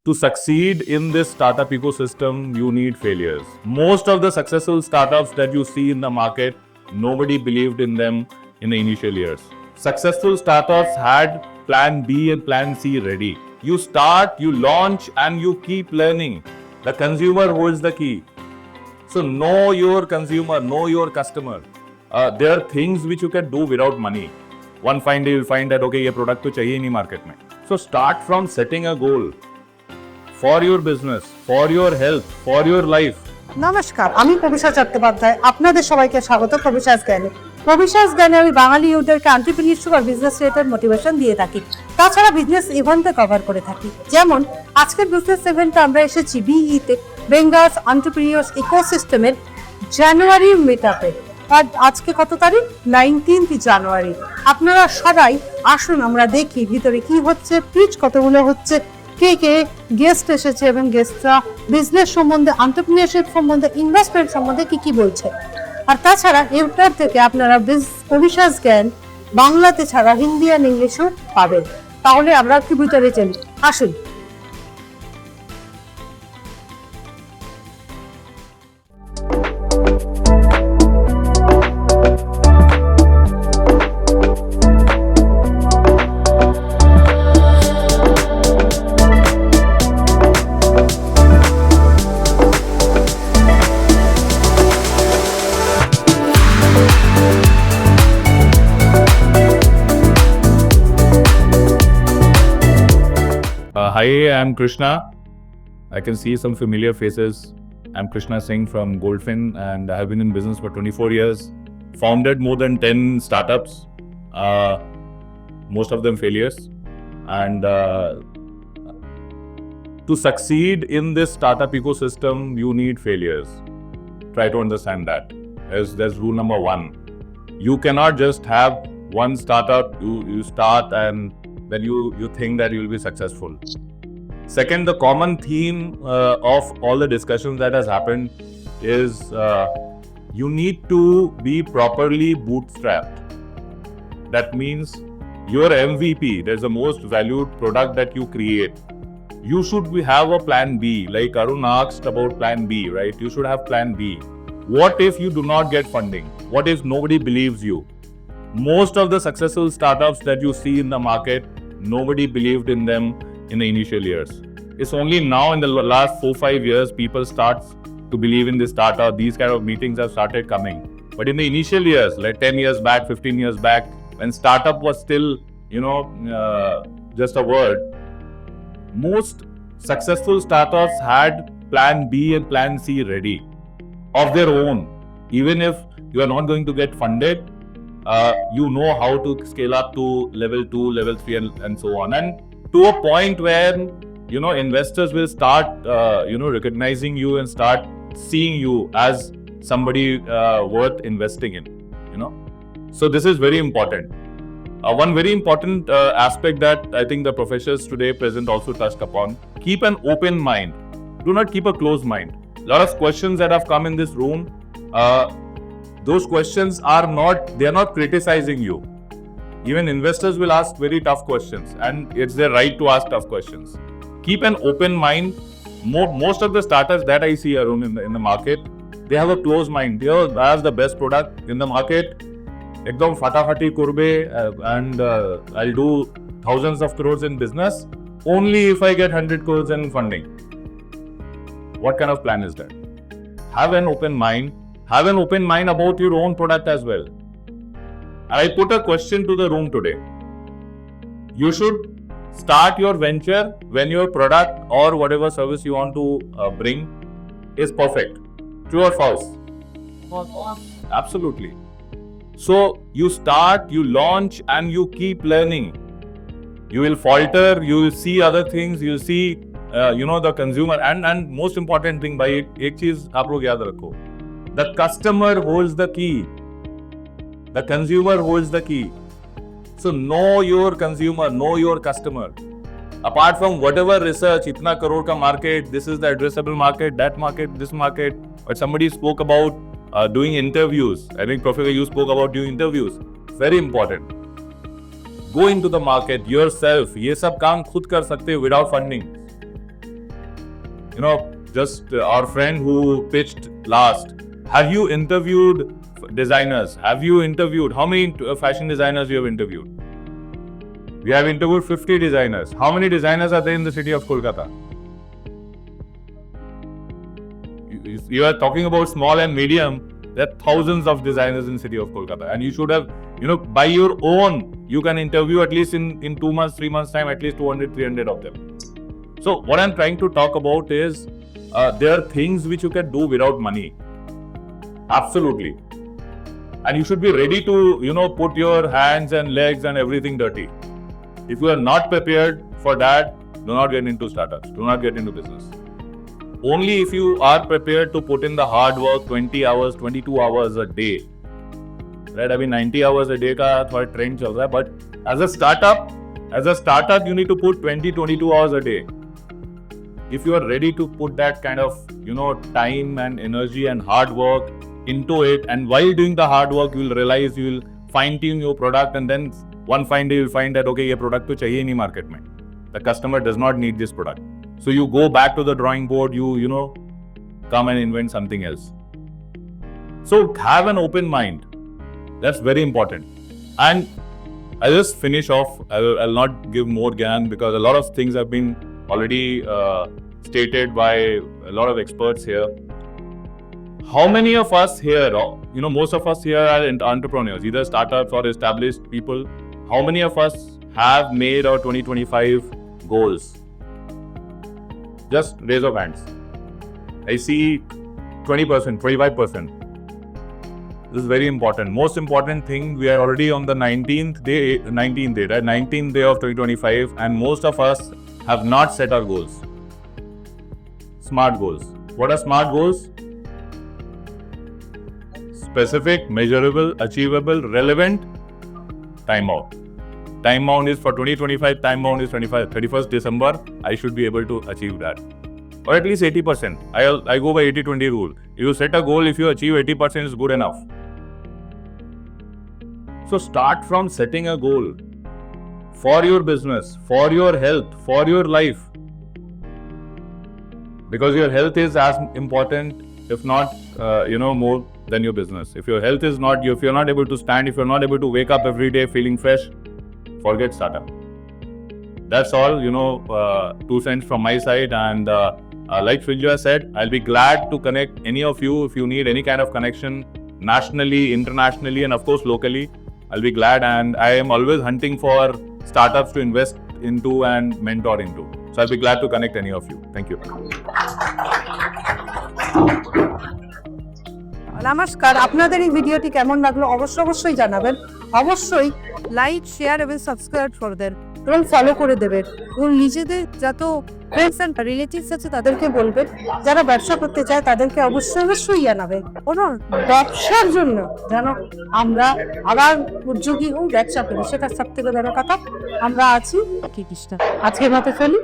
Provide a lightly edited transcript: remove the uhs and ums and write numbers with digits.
To succeed in this startup ecosystem, you need failures. Most of the successful startups that you see in the market, nobody believed in them in the initial years. Successful startups had plan B and plan C ready. You start, you launch, and you keep learning. The consumer holds the key. So know your consumer, know your customer. There are things which you can do without money. One fine day you'll find that okay, ये product तो चाहिए ही नहीं market में. So start from setting a goal for your business, for your health, for your life. নমস্কার, আমি প্রবিশা চট্টোপাধ্যায়। আপনাদের সবাইকে স্বাগত প্রবিশাস জ্ঞানে। প্রবিশাস জ্ঞানে আমি বাঙালি ইউথদেরকে এন্টারপ্রেনিউরশিপ আর বিজনেস রিলেটেড মোটিভেশন দিয়ে থাকি। তাছাড়া বিজনেস ইভেন্টে কভার করে থাকি। যেমন আজকের বিজনেস ইভেন্টে আমরা এসেছি বিইতে, বেঙ্গালস এন্টারপ্রেনিউরস ইকোসিস্টেমের জানুয়ারির মিটআপে। আর আজকে কত তারিখ? 19 জানুয়ারি। আপনারা সবাই আসুন, আমরা দেখি ভিতরে কি হচ্ছে, পিচ কতগুলো হচ্ছে, কে কে গেস্ট এসেছে এবং গেস্টরা বিজনেস সম্বন্ধে, এন্টারপ্রেনিউরশিপ সম্বন্ধে, ইনভেস্টমেন্ট সম্বন্ধে কি বলছে। আর তাছাড়া এরপর থেকে আপনারা প্রবিশাস জ্ঞান বাংলাতে ছাড়া হিন্দি আর ইংলিশও পাবেন। তাহলে আমরা কি ভিতরে চলি, আসুন। Hi, I'm Krishna. I can see some familiar faces. I'm Krishna Singh from Goldfin, and I have been in business for 24 years. Founded more than 10 startups, most of them failures. And to succeed in this startup ecosystem, you need failures. Try to understand that. There's rule number one. You cannot just have one startup, you start and then you think that you'll be successful. Second, the common theme of all the discussions that has happened is you need to be properly bootstrapped. That means your MVP, there's the most valued product that you create. You should have a plan B. Like Arun asked about plan B, right? You should have plan B. What if you do not get funding? What if nobody believes you? Most of the successful startups that you see in the market, nobody believed in them in the initial years. It's only now in the last 4-5 years people start to believe in this startup. These kind of meetings have started coming. But in the initial years, like 10 years back, 15 years back, when startup was still, just a word, most successful startups had plan B and plan C ready of their own. Even if you are not going to get funded, you know how to scale up to level 2, level 3 and so on. And to a point where, investors will start, recognizing you and start seeing you as somebody worth investing in, So this is very important. One very important aspect that I think the professors today present also touched upon, keep an open mind. Do not keep a closed mind. A lot of questions that have come in this room, those questions are not criticizing you. Even investors will ask very tough questions, and it's their right to ask tough questions. Keep an open mind. Most of the startups that I see around in the market, they have a closed mind. I have the best product in the market. Ekdam fatafati kurbe, and I'll do thousands of crores in business only if I get 100 crores in funding. What kind of plan is that? Have an open mind. Have an open mind about your own product as well. I put a question to the room today. You should start your venture when your product or whatever service you want to bring is perfect. True or false? Absolutely. So you start, you launch, and you keep learning. You will falter, you will see other things, you will see, the consumer. And most important thing, by ek cheez aap log yaad rakho. The customer holds the key. The consumer holds the key. So know your consumer, know your customer. Apart from whatever research, itna crore ka market, this is the addressable market, that market, this market. But somebody spoke about doing interviews. I think Professor, you spoke about doing interviews. Very important. Go into the market yourself. ये सब काम खुद कर सकते हो without funding. just our friend who pitched last. Have you interviewed designers? Have you interviewed, how many fashion designers you have interviewed? We have interviewed 50 designers. How many designers are there in the city of Kolkata? You are talking about small and medium. There are thousands of designers in the city of Kolkata, and you should have, by your own, you can interview at least in 2 months, 3 months time, at least 200, 300 of them. So what I'm trying to talk about is there are things which you can do without money. Absolutely. And you should be ready to, put your hands and legs and everything dirty. If you are not prepared for that, do not get into startups. Do not get into business. Only if you are prepared to put in the hard work, 20 hours, 22 hours a day. Right? I mean, 90 hours a day का थोड़ा trend चल रहा है, but as a startup, you need to put 20, 22 hours a day. If you are ready to put that kind of, time and energy and hard work into it, and while doing the hard work, you will realize, you will fine tune your product, and then one fine day you will find that, okay, ये product तो चाहिए नहीं market में. The customer does not need this product. So you go back to the drawing board, you come and invent something else. So have an open mind. That's very important. And I'll just finish off. I'll not give more gyan because a lot of things have been already stated by a lot of experts here. How many of us here, most of us here are entrepreneurs, either startups or established people. How many of us have made our 2025 goals? Just raise your hands. I see 20%, 25%. This is very important. Most important thing, we are already on the 19th day, right? 19th day of 2025, and most of us have not set our goals. Smart goals. What are smart goals? Specific, measurable, achievable, relevant, time bound. Time bound is for 2025, time bound is 31st December. I should be able to achieve that. Or at least 80%. I go by 80-20 rule. If you set a goal, if you achieve 80%, is good enough. So start from setting a goal for your business, for your health, for your life. Because your health is as important, if not, more than your business. If your health is not, if you're not able to stand, if you're not able to wake up every day feeling fresh, forget startup. That's all, 2 cents from my side. And like Srinjoy said, I'll be glad to connect any of you if you need any kind of connection nationally, internationally, and of course locally. I'll be glad, and I am always hunting for startups to invest into and mentor into. So I'll be glad to connect any of you. Thank you. নমস্কার, আপনাদের এই ভিডিওটি কেমন লাগলো অবশ্যই জানাবেন। অবশ্যই like, share এবং সাবস্ক্রাইব করবেন এবং ফলো করে দেবেন, এবং নিজেদের যত ফ্রেন্ডস অ্যান্ড রিলেটিভস আছে তাদেরকে বলবেন। যারা ব্যবসা করতে চায় তাদেরকে অবশ্যই জানাবেন। কোনো ব্যবসার জন্য যেন আমরা আবার উদ্যোগী হই, ব্যবসা করি, সেটা সব থেকে বড় কথা। আমরা আছি, আজকের মতো চলি।